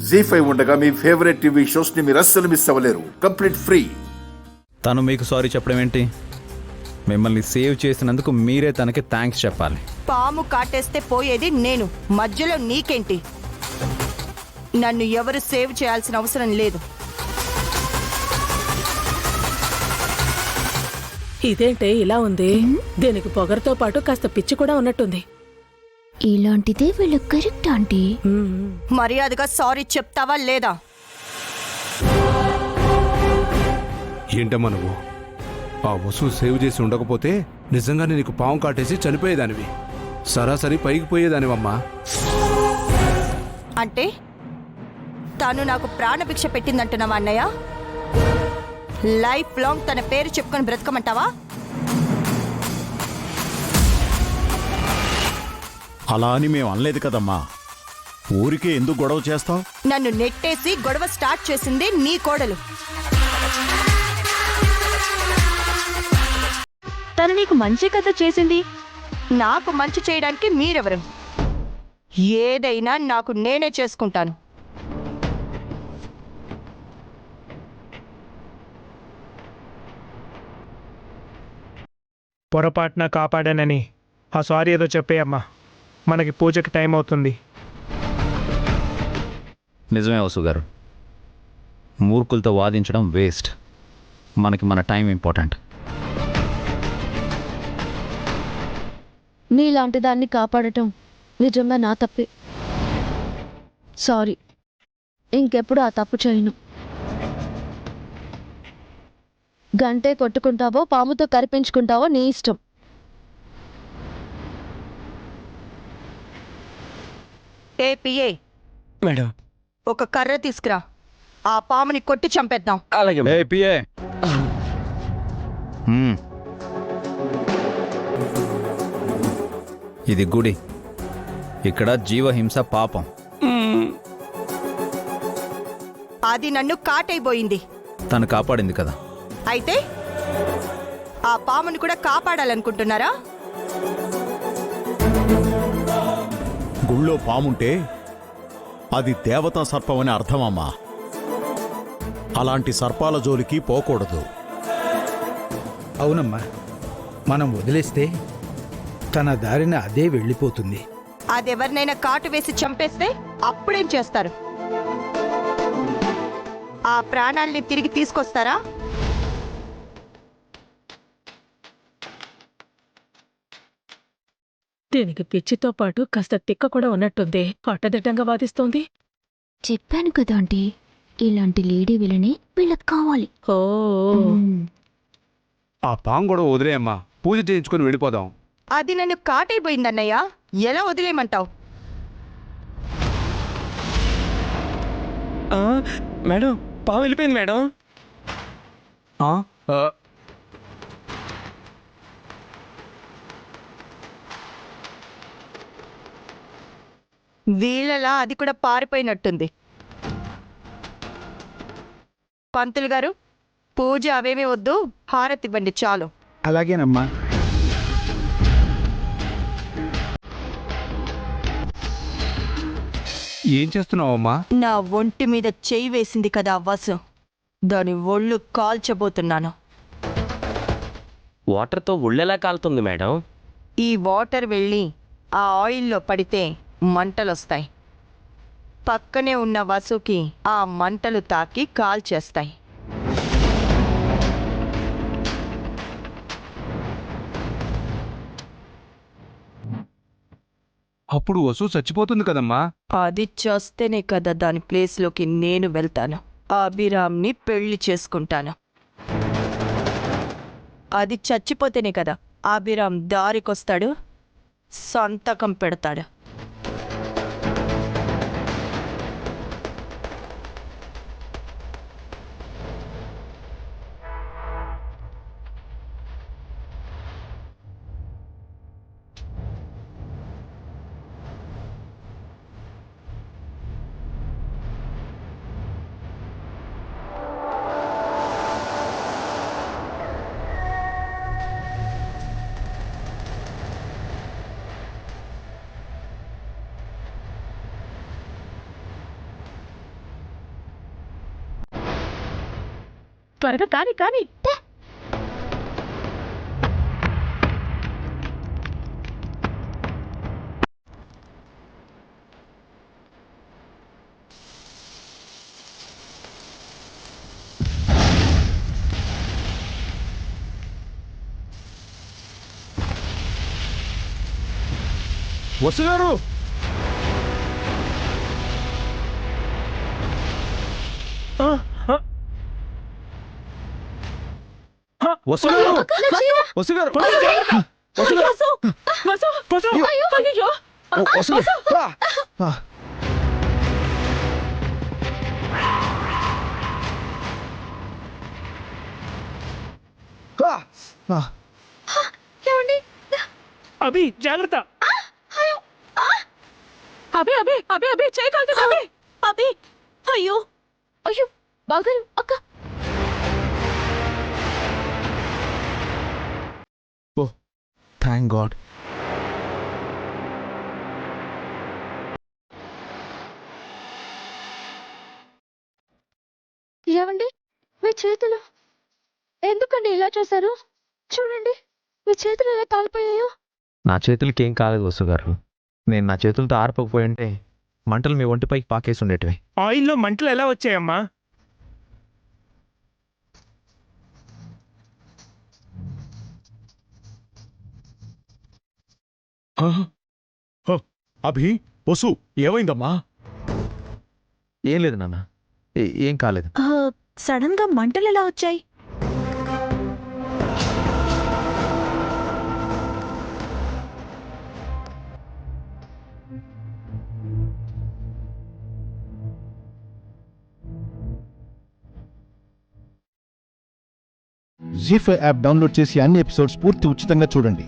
జీ5 ఉండగా మీ favourite TV shows ని మీరు అస్సలు మిస్ అవ్వలేరు. Complete free. తను మీకు సారీ చెప్పడం ఏంటి? మిమ్మల్ని సేవ్ చేసినందుకు మీరే తనకి థ్యాంక్స్ చెప్పాలి. పాము కాటేస్తే పోయేది నేను, మధ్యలో నీకేంటి? నన్ను ఎవరు సేవ్ చేయాల్సిన అవసరం లేదు. ఇదేంటే ఇలా ఉంది? దీనికి పొగరుతో పాటు కాస్త పిచ్చి కూడా ఉన్నట్టుంది. ఇలాంటిదే వీళ్ళు కరెక్ట్ ఆంటీ. మర్యాదగా సారీ చెప్తావా లేదా? ఏంటమ్మా నువ్వు? ఆ వస్తువు సేవ్ చేసి ఉండకపోతే నిజంగానే నీకు పాము కాటేసి చనిపోయేదానివి. సరాసరి పైకి పోయేదానివమ్మా. అంటే తను నాకు ప్రాణభిక్ష పెట్టిందంటున్నావా అన్నయ్య? లైఫ్ లాంగ్ తన పేరు చెప్పుకొని బ్రతకమంటావా? అలా అని మేము అనలేదు కదమ్మా. ఊరికే ఎందుకు గొడవ చేస్తాం? నన్ను నెట్టేసి గొడవ స్టార్ట్ చేసింది నీ కోడలు. తను నీకు మంచి కథ చేసింది. నాకు మంచి చేయడానికి మీరెవరు? ఏదైనా నాకు నేనే చేసుకుంటాను. పొరపాటున కాపాడానని ఆ సారీ ఏదో చెప్పేయమ్మా. మనకి పూజకి టైం అవుతుంది. నిజమే వసు గారు, మూర్ఖులతో వాదించడం వేస్ట్. మనకి మన టైం ఇంపార్టెంట్. నీలాంటి దాన్ని కాపాడటం నిజంగా నా తప్పే. సారీ, ఇంకెప్పుడు ఆ తప్పు చేయను. గంటే కొట్టుకుంటావో పాముతో కరిపించుకుంటావో నీ ఇష్టం. ఏ పిఏ, మేడం ఒక కర్ర తీసుకురా, ఆ పాముని కొట్టి చంపేద్దాం. అలాగే ఏ పిఏ. ఇది గుడి, ఇక్కడ జీవహింస పాపం. అది నన్ను కాటైపోయింది. తను కాపాడింది కదా. అయితే ఆ పాముని కూడా కాపాడాలనుకుంటున్నారా? గుళ్ళో పాముంటే అది దేవతా సర్పం అని అర్థమమ్మా. అలాంటి సర్పాల జోలికి పోకూడదు. అవునమ్మా, మనం వదిలేస్తే తన దారిన అదే వెళ్ళిపోతుంది. అదెవరినైనా కాటు వేసి చంపేస్తే అప్పుడేం చేస్తారు? ఆ ప్రాణాల్ని తిరిగి తీసుకొస్తారా? దీనికి పిచ్చితో పాటు కాస్త తిక్క కూడా ఉన్నట్టుంది. అడ్డదిడ్డంగా వాదిస్తోంది. చెప్పాను కదా ఆంటీ, ఇలాంటి లేడీ విలని వీళ్ళకి కావాలి. ఓ ఆ పాము కూడా వదిలేయమ్మా. పూజ చేయించుకొని వెళ్ళిపోదాం. అది నన్ను కాటైపోయిందన్నయ్య, ఎలా వదిలేయమంటావు? మేడం పాము వెళ్ళిపోయింది మేడం. వీళ్ళలా అది కూడా పారిపోయినట్టుంది. పంతులు గారు, పూజ అవేమీ వద్దు, హారతి ఇవ్వండి చాలు. అలాగేనమ్మా. ఏం చేస్తున్నావమ్మా? నా ఒంటి మీద చెయ్యి వేసింది కదా వసు, దాని ఒళ్ళు కాల్చబోతున్నాను. వాటర్తో ఒళ్ళెలా కాలుతుంది మేడం? ఈ వాటర్ వెళ్ళి ఆ ఆయిల్లో పడితే మంటలొస్తాయి. పక్కనే ఉన్న వసుకి ఆ మంటలు తాకి కాల్చేస్తాయి. అప్పుడు వసు చచ్చిపోతుంది కదమ్మా. అది చేస్తేనే కదా దాని ప్లేస్లోకి నేను వెళ్తాను. అభిరామ్ని పెళ్లి చేసుకుంటాను. అది చచ్చిపోతేనే కదా అభిరామ్ దారికొస్తాడు, సంతకం పెడతాడు. త్వరగా కానీ కానీ వసు గారు వసు గారు వసు గారు వసు గారు వసు గారు అభి జాగ్రత్త. అబే అబే అబే అబే చేయగలదు అబే అబే అయ్యో అయ్యో బాగారు అక్క. Thank God. ఏవండి మీ చేతులు ఎందుకండి ఇలా చేశారు? చూడండి మీ చేతులు ఎలా కాలిపోయాయో. నా చేతులకి ఏం కాలేదు వసు గారు. నేను నా చేతులతో ఆర్పకపోయి ఉంటే మంటలు మీ ఒంటిపైకి పాకేసి ఉండేటివి. ఆయిల్లో మంటలు ఎలా వచ్చాయమ్మా? అభి వసు ఏమైందమ్మా? ఏం లేదు నాన్న, ఏం కాలేదు. సడన్ గా మంటలు ఎలా వచ్చాయి? జీ5 యాప్ డౌన్లోడ్ చేసి అన్ని ఎపిసోడ్స్ పూర్తి ఉచితంగా చూడండి.